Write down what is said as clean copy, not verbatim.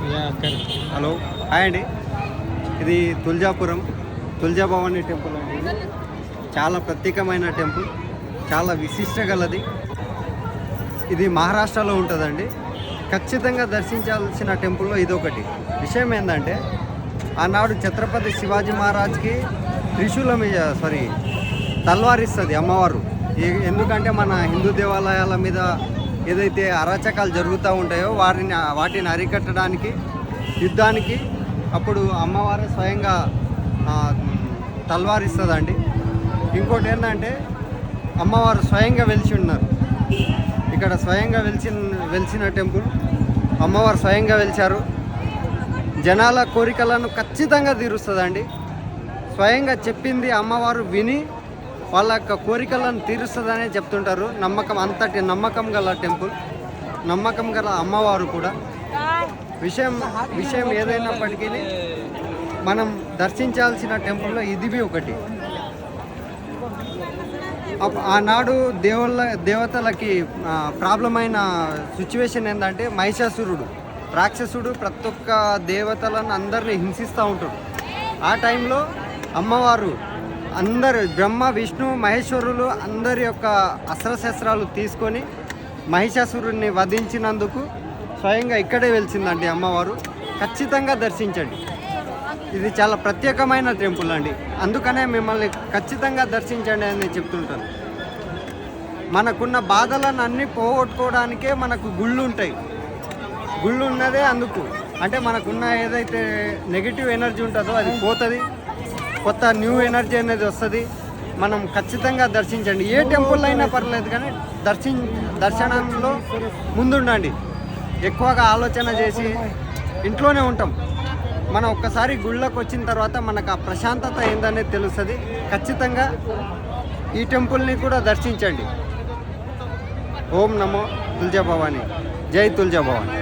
Hello hi అండి. ఇది తుల్జాపురం Tulja Bhavani temple అండి. ఇది చాలా ప్రత్యేకమైన టెంపుల్, చాలా విశిష్ట గలది. ఇది మహారాష్ట్రలో ఉంటుందండి. ఖచ్చితంగా దర్శించాల్సిన టెంపుల్లో ఇదొకటి. విషయం ఏంటంటే ఆనాడు ఛత్రపతి శివాజీ మహారాజ్కి త్రిశూలం తల్వారిస్తుంది అమ్మవారు. ఎందుకంటే మన హిందూ దేవాలయాల మీద ఏదైతే అరాచకాలు జరుగుతూ ఉంటాయో వాటిని అరికట్టడానికి, యుద్ధానికి అప్పుడు అమ్మవారే స్వయంగా తల్వారిస్తుందండి. ఇంకోటి ఏంటంటే అమ్మవారు స్వయంగా వెలిసి ఉన్నారు. ఇక్కడ స్వయంగా వెలిసిన టెంపుల్. అమ్మవారు స్వయంగా వెలిచారు. జనాల కోరికలను ఖచ్చితంగా తీరుస్తుందండి. స్వయంగా చెప్పింది అమ్మవారు విని వాళ్ళ యొక్క కోరికలను తీరుస్తుందనే చెప్తుంటారు. అంతటి నమ్మకం గల టెంపుల్, నమ్మకం గల అమ్మవారు కూడా. విషయం ఏదైనప్పటికీ మనం దర్శించాల్సిన టెంపుల్లో ఇది ఒకటి. ఆనాడు దేవతలకి ప్రాబ్లం అయిన సిచ్యువేషన్ ఏంటంటే మహిషాసురుడు, రాక్షసుడు ప్రతి ఒక్క దేవతలను అందరినీ హింసిస్తూ ఉంటాడు. ఆ టైంలో అమ్మవారు అందరు బ్రహ్మ విష్ణు మహేశ్వరులు అందరి యొక్క అస్త్రశస్త్రాలు తీసుకొని మహిషాసురుడిని వధించినందుకు స్వయంగా ఇక్కడే వెలిసిందండి అమ్మవారు. ఖచ్చితంగా దర్శించండి. ఇది చాలా ప్రత్యేకమైన టెంపుల్ అండి. అందుకనే మిమ్మల్ని ఖచ్చితంగా దర్శించండి అని చెప్తుంటాను. మనకున్న బాధలను అన్నీ పోగొట్టుకోవడానికే మనకు గుళ్ళు ఉంటాయి. గుళ్ళు ఉన్నదే అందుకు. అంటే మనకున్న ఏదైతే నెగిటివ్ ఎనర్జీ ఉంటుందో అది పోతుంది, కొత్త న్యూ ఎనర్జీ అనేది వస్తుంది. మనం ఖచ్చితంగా దర్శించండి. ఏ టెంపుల్ అయినా పర్లేదు, కానీ దర్శనంలో ముందుండండి. ఎక్కువగా ఆలోచన చేసి ఇంట్లోనే ఉంటాం. మనం ఒక్కసారి గుళ్ళకు వచ్చిన తర్వాత మనకు ఆ ప్రశాంతత ఏందనేది తెలుస్తుంది. ఖచ్చితంగా ఈ టెంపుల్ని కూడా దర్శించండి. ఓం నమో తుల్జా భవానీ. జై తుల్జా భవానీ.